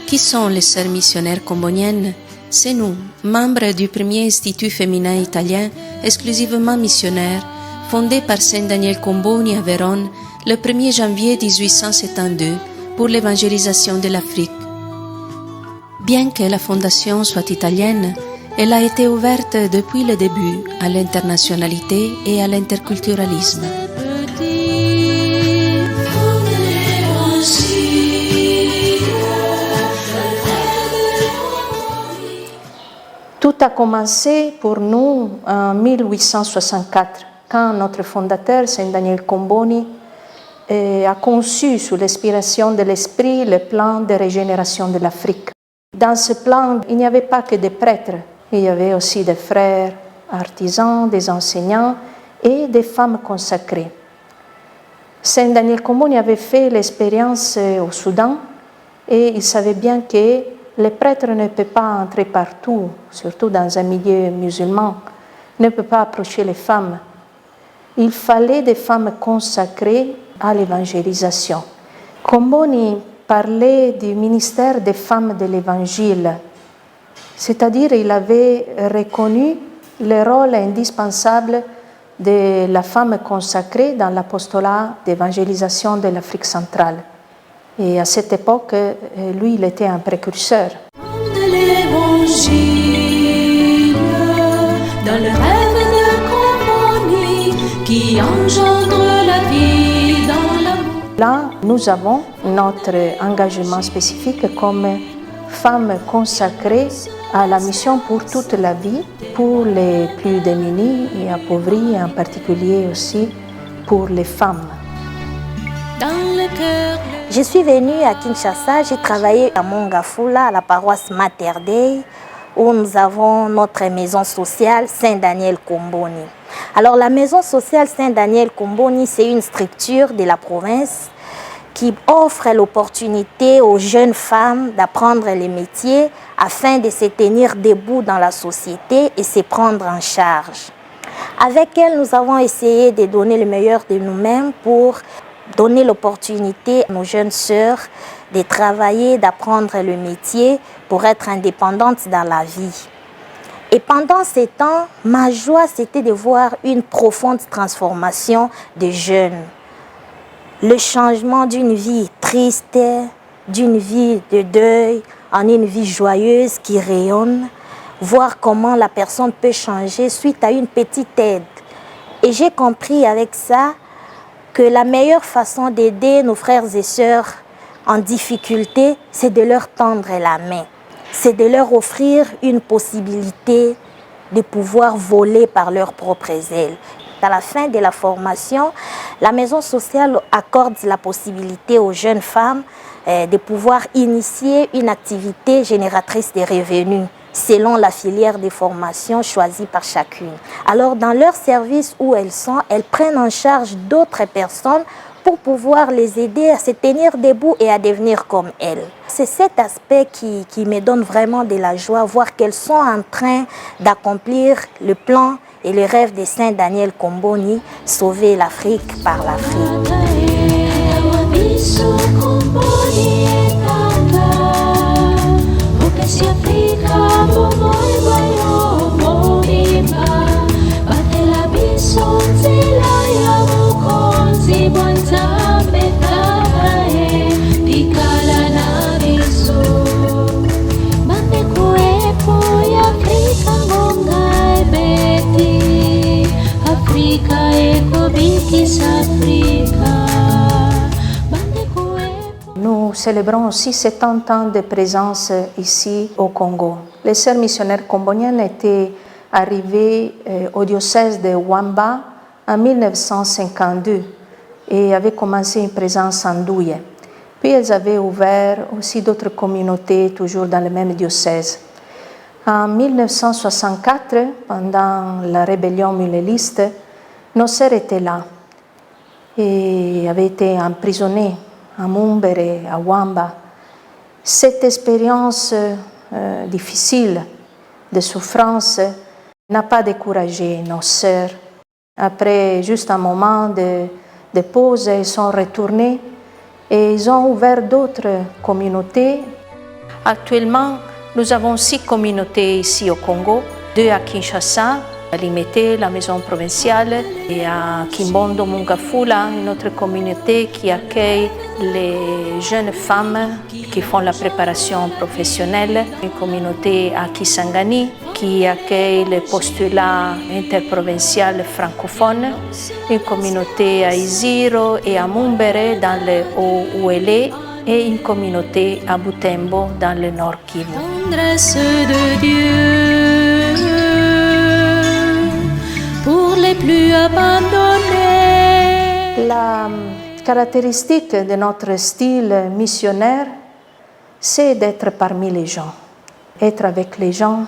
Qui sont les sœurs missionnaires comboniennes? C'est nous, membres du premier institut féminin italien exclusivement missionnaire, fondé par Saint Daniel Comboni à Vérone le 1er janvier 1872 pour l'évangélisation de l'Afrique. Bien que la fondation soit italienne, elle a été ouverte depuis le début à l'internationalité et à l'interculturalisme. Tout a commencé pour nous en 1864, quand notre fondateur, Saint Daniel Comboni, a conçu sous l'inspiration de l'Esprit le plan de régénération de l'Afrique. Dans ce plan, il n'y avait pas que des prêtres, il y avait aussi des frères artisans, des enseignants et des femmes consacrées. Saint Daniel Comboni avait fait l'expérience au Soudan et il savait bien que les prêtres ne peuvent pas entrer partout, surtout dans un milieu musulman, ne peuvent pas approcher les femmes. Il fallait des femmes consacrées à l'évangélisation. Comboni parlait du ministère des femmes de l'Évangile, c'est-à-dire il avait reconnu le rôle indispensable de la femme consacrée dans l'apostolat d'évangélisation de l'Afrique centrale. Et à cette époque, lui, il était un précurseur. De l'Évangile, dans le rêve de Comboni qui engendre la vie dans l'amour. Là, nous avons notre engagement spécifique comme femmes consacrées à la mission pour toute la vie, pour les plus démunis et appauvris, en particulier aussi pour les femmes. Dans le cœur. Je suis venue à Kinshasa, j'ai travaillé à Mongafula, à la paroisse Mater Dei, où nous avons notre maison sociale Saint-Daniel Comboni. Alors la maison sociale Saint-Daniel Comboni, c'est une structure de la province qui offre l'opportunité aux jeunes femmes d'apprendre les métiers afin de se tenir debout dans la société et se prendre en charge. Avec elle, nous avons essayé de donner le meilleur de nous-mêmes pour donner l'opportunité à nos jeunes sœurs de travailler, d'apprendre le métier pour être indépendantes dans la vie. Et pendant ces temps, ma joie, c'était de voir une profonde transformation des jeunes. Le changement d'une vie triste, d'une vie de deuil, en une vie joyeuse qui rayonne. Voir comment la personne peut changer suite à une petite aide. Et j'ai compris avec ça que la meilleure façon d'aider nos frères et sœurs en difficulté, c'est de leur tendre la main. C'est de leur offrir une possibilité de pouvoir voler par leurs propres ailes. À la fin de la formation, la maison sociale accorde la possibilité aux jeunes femmes de pouvoir initier une activité génératrice de revenus selon la filière de formation choisie par chacune. Alors, dans leur service où elles sont, elles prennent en charge d'autres personnes pour pouvoir les aider à se tenir debout et à devenir comme elles. C'est cet aspect qui me donne vraiment de la joie, voir qu'elles sont en train d'accomplir le plan et le rêve de Saint Daniel Comboni, sauver l'Afrique par l'Afrique. Nous célébrons aussi 70 ans de présence ici au Congo. Les sœurs missionnaires comboniennes étaient arrivées au diocèse de Wamba en 1952 et avaient commencé une présence en Douye. Puis elles avaient ouvert aussi d'autres communautés, toujours dans le même diocèse. En 1964, pendant la rébellion muléliste, nos sœurs étaient là et avaient été emprisonnées à Mumbere, à Wamba. Cette expérience difficile de souffrance n'a pas découragé nos sœurs. Après juste un moment de pause, ils sont retournés et ils ont ouvert d'autres communautés. Actuellement, nous avons 6 communautés ici au Congo, 2 à Kinshasa, à Limete, la maison provinciale, et à Kimbondo Mungafula, une autre communauté qui accueille les jeunes femmes qui font la préparation professionnelle, une communauté à Kisangani qui accueille les postulats interprovinciaux francophones, une communauté à Isiro et à Mumbere dans le Haut-Ouélé et une communauté à Butembo dans le Nord Kivu. Tendresse de Dieu pour les plus abandonnés. La caractéristique de notre style missionnaire, c'est d'être parmi les gens, être avec les gens,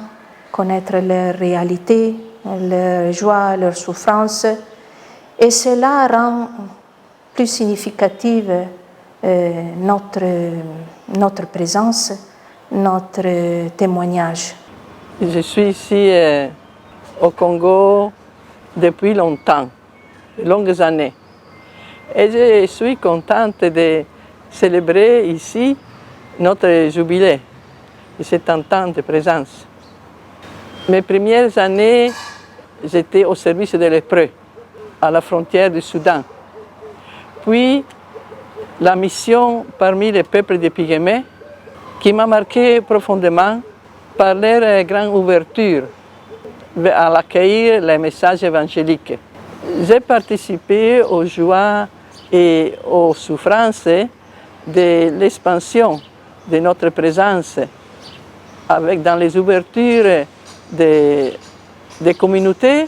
connaître leur réalité, leurs joies, leurs souffrances, et cela rend plus significative notre présence, notre témoignage. Je suis ici au Congo depuis longtemps, longues années. Et je suis contente de célébrer ici notre jubilé de 70 ans de présence. Mes premières années, j'étais au service des lépreux, à la frontière du Soudan. Puis, la mission parmi les peuples des Pygmées, qui m'a marqué profondément par leur grande ouverture à l'accueillir les messages évangéliques. J'ai participé aux joies et aux souffrances de l'expansion de notre présence dans les ouvertures des communautés,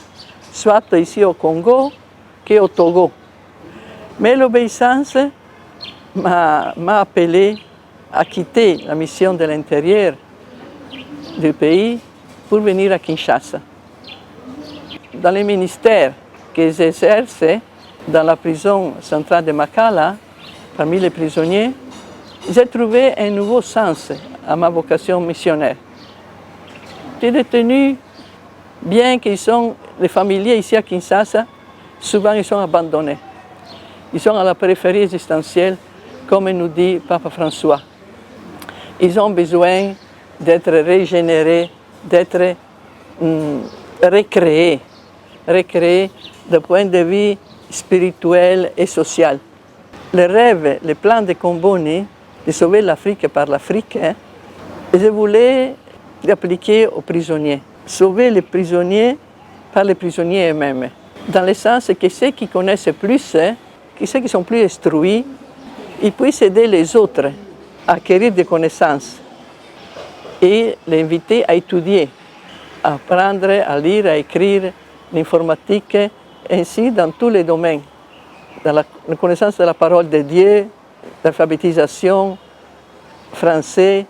soit ici au Congo qu'au Togo. Mais l'obéissance m'a appelé à quitter la mission de l'intérieur du pays pour venir à Kinshasa. Dans les ministères que j'exerce dans la prison centrale de Makala, parmi les prisonniers, j'ai trouvé un nouveau sens à ma vocation missionnaire. Les détenus, bien qu'ils sont les familiers ici à Kinshasa, souvent ils sont abandonnés. Ils sont à la périphérie existentielle, comme nous dit Papa François. Ils ont besoin d'être régénérés, d'être recréés d'un point de vue spirituel et social. Le rêve, le plan de Comboni, de sauver l'Afrique par l'Afrique, je voulais l'appliquer aux prisonniers. Sauver les prisonniers par les prisonniers eux-mêmes. Dans le sens que ceux qui connaissent plus, ceux qui sont plus instruits, ils puissent aider les autres à acquérir des connaissances et les inviter à étudier, à apprendre, à lire, à écrire, l'informatique, ainsi dans tous les domaines, dans la connaissance de la parole de Dieu, l'alphabétisation, français,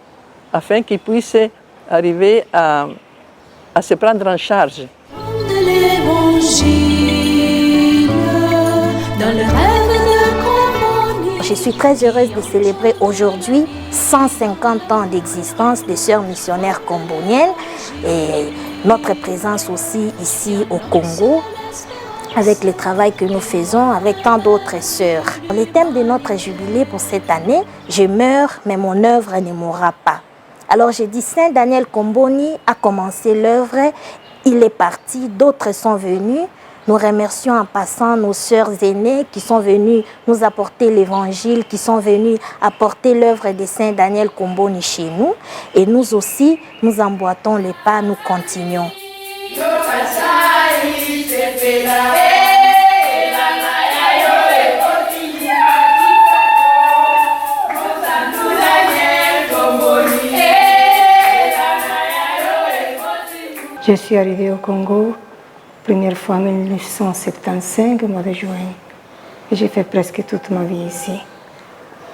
afin qu'ils puissent arriver à se prendre en charge. De l'Évangile, dans le rêve de Comboni. Je suis très heureuse de célébrer aujourd'hui 150 ans d'existence des sœurs missionnaires comboniennes et notre présence aussi ici au Congo, avec le travail que nous faisons avec tant d'autres sœurs. Le thème de notre jubilé pour cette année, je meurs, mais mon œuvre ne mourra pas. Alors j'ai dit, Saint Daniel Comboni a commencé l'œuvre, il est parti, d'autres sont venus. Nous remercions en passant nos sœurs aînées qui sont venues nous apporter l'évangile, qui sont venues apporter l'œuvre de Saint Daniel Comboni chez nous. Et nous aussi, nous emboîtons les pas, nous continuons. Je suis arrivée au Congo, première fois en 1975, au mois de juin. Et j'ai fait presque toute ma vie ici.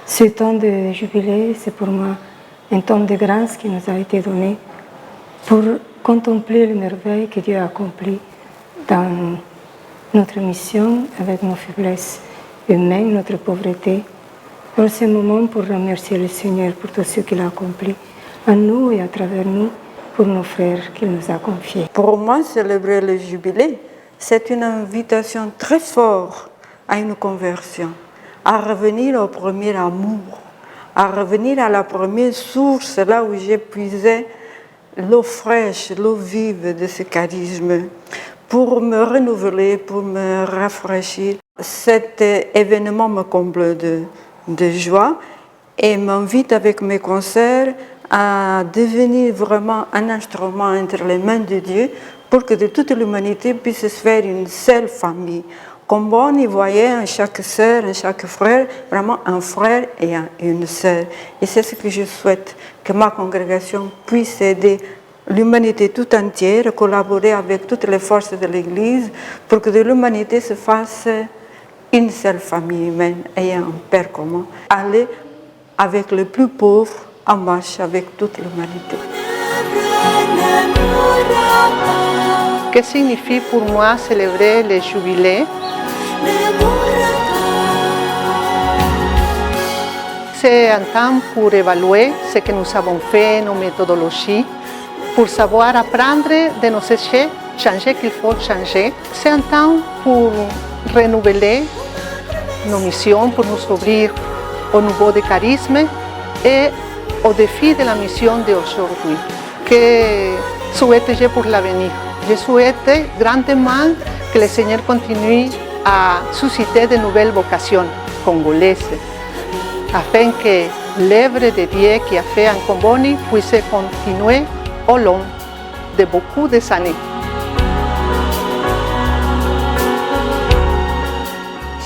Ce temps de jubilé, c'est pour moi un temps de grâce qui nous a été donné pour contempler les merveilles que Dieu a accomplies dans notre mission, avec nos faiblesses humaines, notre pauvreté. Alors c'est un moment pour remercier le Seigneur pour tout ce qu'il a accompli en nous et à travers nous, pour nos frères qu'il nous a confiés. Pour moi, célébrer le jubilé, c'est une invitation très forte à une conversion, à revenir au premier amour, à revenir à la première source, là où j'ai puisé l'eau fraîche, l'eau vive de ce charisme, pour me renouveler, pour me rafraîchir. Cet événement me comble de joie et m'invite avec mes concerts à devenir vraiment un instrument entre les mains de Dieu pour que de toute l'humanité puisse se faire une seule famille. Comboni voyait en chaque sœur, en chaque frère, vraiment un frère et une sœur. Et c'est ce que je souhaite, que ma congrégation puisse aider l'humanité tout entière, à collaborer avec toutes les forces de l'Église pour que de l'humanité se fasse une seule famille humaine ayant un Père commun. Aller avec les plus pauvres en marche avec toute l'humanité. Que signifie pour moi célébrer les jubilés? C'est un temps pour évaluer ce que nous avons fait, nos méthodologies, pour savoir apprendre de nos échecs, changer qu'il faut changer. C'est un temps pour renouveler nos missions, pour nous ouvrir au nouveau de charisme et au défi de la mission d'aujourd'hui. Que souhaite-je pour l'avenir? Je souhaite grandement que le Seigneur continue à susciter de nouvelles vocations congolaises, afin que l'œuvre de Dieu qui a fait en Comboni puisse continuer au long de beaucoup d'années.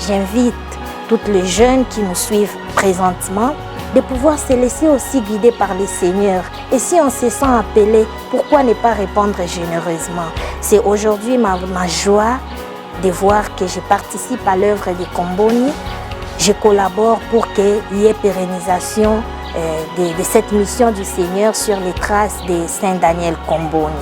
J'invite toutes les jeunes qui nous suivent présentement de pouvoir se laisser aussi guider par le Seigneur. Et si on se sent appelé, pourquoi ne pas répondre généreusement? C'est aujourd'hui ma joie de voir que je participe à l'œuvre de Comboni. Je collabore pour qu'il y ait pérennisation de cette mission du Seigneur sur les traces de Saint Daniel Comboni.